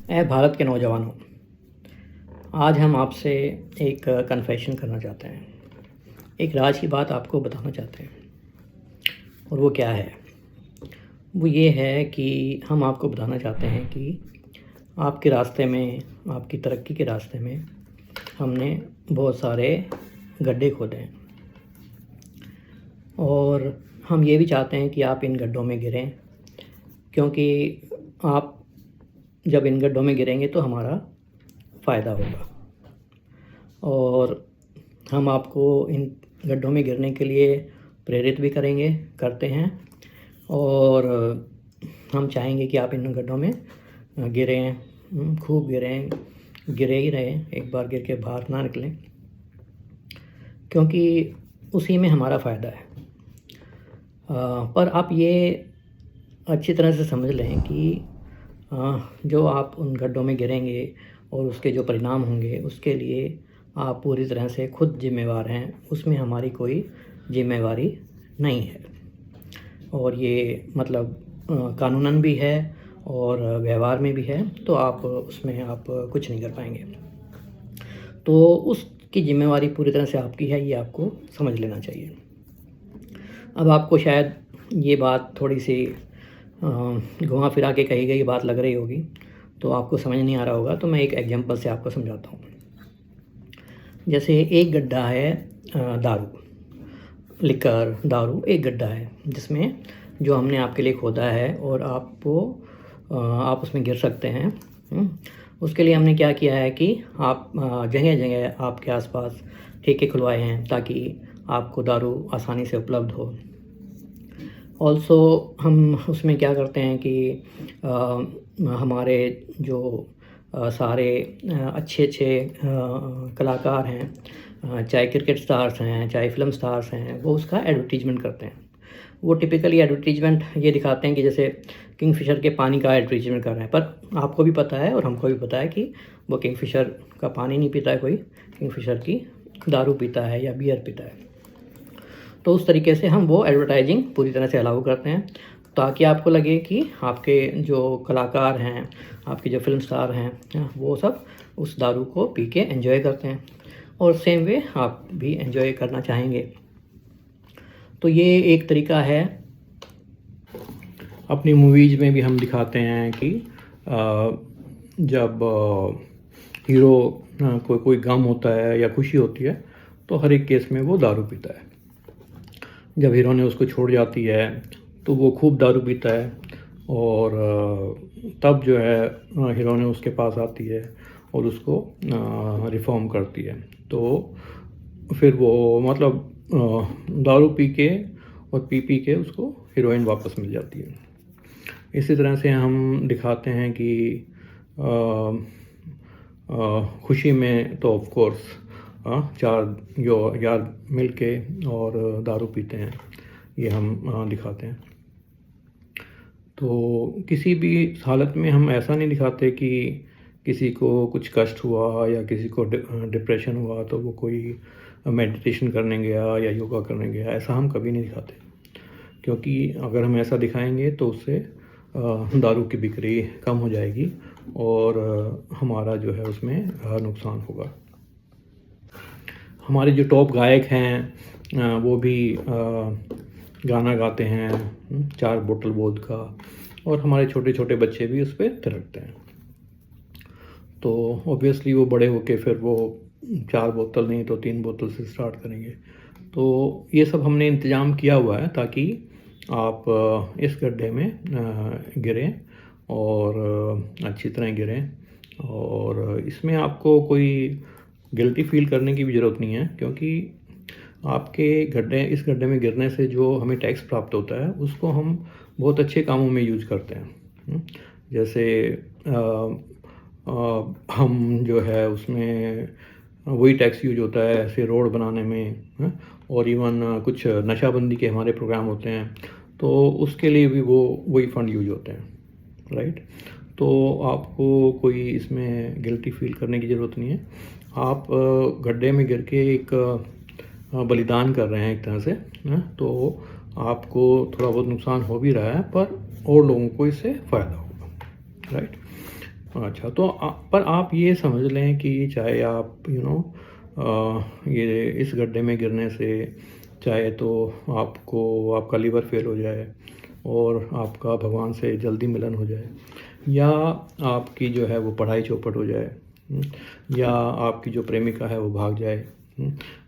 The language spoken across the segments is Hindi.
ऐ भारत के नौजवानों, आज हम आपसे एक कन्फेशन करना चाहते हैं। एक राज की बात आपको बताना चाहते हैं और वो क्या है? वो ये है कि हम आपको बताना चाहते हैं कि आपके रास्ते में, आपकी तरक्की के रास्ते में हमने बहुत सारे गड्ढे खोदे हैं और हम ये भी चाहते हैं कि आप इन गड्ढों में गिरें, क्योंकि आप जब इन गड्ढों में गिरेंगे तो हमारा फ़ायदा होगा। और हम आपको इन गड्ढों में गिरने के लिए प्रेरित भी करते हैं और हम चाहेंगे कि आप इन गड्ढों में गिरें, खूब गिरें, गिरे ही रहें, एक बार गिर के बाहर ना निकलें, क्योंकि उसी में हमारा फ़ायदा है। पर आप ये अच्छी तरह से समझ लें कि जो आप उन गड्ढों में गिरेंगे और उसके जो परिणाम होंगे उसके लिए आप पूरी तरह से खुद ज़िम्मेवार हैं, उसमें हमारी कोई ज़िम्मेवारी नहीं है। और ये मतलब कानूनन भी है और व्यवहार में भी है, तो आप उसमें आप कुछ नहीं कर पाएंगे। तो उसकी ज़िम्मेवारी पूरी तरह से आपकी है, ये आपको समझ लेना चाहिए। अब आपको शायद ये बात थोड़ी सी घुमा फिरा के कही गई बात लग रही होगी, तो आपको समझ नहीं आ रहा होगा, तो मैं एक एग्जांपल से आपको समझाता हूँ। जैसे एक गड्ढा है दारू, लिकर दारू एक गड्ढा है जिसमें जो हमने आपके लिए खोदा है और आप उसमें गिर सकते हैं। उसके लिए हमने क्या किया है कि आप जगह जगह आपके आसपास ठेके खुलवाए हैं ताकि आपको दारू आसानी से उपलब्ध हो। ऑल्सो हम उसमें क्या करते हैं कि हमारे जो सारे अच्छे कलाकार हैं, चाहे क्रिकेट स्टार्स हैं, चाहे फ़िल्म स्टार्स हैं, वो उसका एडवर्टीजमेंट करते हैं। वो टिपिकली एडवर्टीजमेंट ये दिखाते हैं कि जैसे किंगफिशर के पानी का एडवर्टीजमेंट कर रहे हैं, पर आपको भी पता है और हमको भी पता है कि वो किंगफिशर का पानी नहीं पीता है कोई, किंगफिशर की दारू पीता है या बियर पीता है। तो उस तरीके से हम वो एडवर्टाइजिंग पूरी तरह से अलाउ करते हैं ताकि आपको लगे कि आपके जो कलाकार हैं, आपके जो फ़िल्म स्टार हैं, वो सब उस दारू को पी के एंजॉय करते हैं और सेम वे आप भी एंजॉय करना चाहेंगे। तो ये एक तरीका है। अपनी मूवीज़ में भी हम दिखाते हैं कि जब हीरो को कोई गम होता है या खुशी होती है तो हर एक केस में वो दारू पीता है। जब हीरो ने उसको छोड़ जाती है तो वो खूब दारू पीता है और तब जो है हीरोइन उसके पास आती है और उसको रिफॉर्म करती है। तो फिर वो मतलब दारू पी के और पी के उसको हीरोइन वापस मिल जाती है। इसी तरह से हम दिखाते हैं कि खुशी में तो ऑफ कोर्स चार यार मिल के और दारू पीते हैं, ये हम दिखाते हैं। तो किसी भी हालत में हम ऐसा नहीं दिखाते कि किसी को कुछ कष्ट हुआ या किसी को डिप्रेशन हुआ तो वो कोई मेडिटेशन करने गया या योगा करने गया, ऐसा हम कभी नहीं दिखाते, क्योंकि अगर हम ऐसा दिखाएंगे तो उससे दारू की बिक्री कम हो जाएगी और हमारा जो है उसमें नुकसान होगा। हमारे जो टॉप गायक हैं वो भी गाना गाते हैं 4 बोतल वोद का, और हमारे छोटे छोटे बच्चे भी उस पर थिरकते हैं। तो ऑब्वियसली वो बड़े होके फिर वो 4 बोतल नहीं तो 3 बोतल से स्टार्ट करेंगे। तो ये सब हमने इंतज़ाम किया हुआ है ताकि आप इस गड्ढे में गिरें और अच्छी तरह गिरें, और इसमें आपको कोई गिल्टी फील करने की भी ज़रूरत नहीं है, क्योंकि आपके इस गड्ढे में गिरने से जो हमें टैक्स प्राप्त होता है उसको हम बहुत अच्छे कामों में यूज़ करते हैं। जैसे हम जो है उसमें वही टैक्स यूज होता है ऐसे रोड बनाने में, और इवन कुछ नशाबंदी के हमारे प्रोग्राम होते हैं तो उसके लिए भी वही फ़ंड यूज होते हैं, राइट। तो आपको कोई इसमें गिल्टी फील करने की ज़रूरत नहीं है। आप गड्ढे में गिर के एक बलिदान कर रहे हैं एक तरह से, तो आपको थोड़ा बहुत नुकसान हो भी रहा है पर और लोगों को इससे फ़ायदा होगा, राइट। अच्छा, तो पर आप ये समझ लें कि चाहे आप ये इस गड्ढे में गिरने से चाहे तो आपको आपका लीवर फेल हो जाए और आपका भगवान से जल्दी मिलन हो जाए, या आपकी जो है वो पढ़ाई चौपट हो जाए, या आपकी जो प्रेमिका है वो भाग जाए,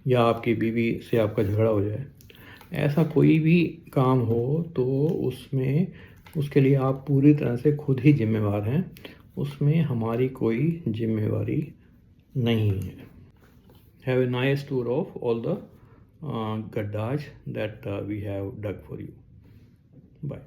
या आपकी बीवी से आपका झगड़ा हो जाए, ऐसा कोई भी काम हो तो उसमें उसके लिए आप पूरी तरह से खुद ही जिम्मेवार हैं, उसमें हमारी कोई जिम्मेवारी नहीं है। Have a nice tour of all the गड्ढाज that we have dug for you. Bye.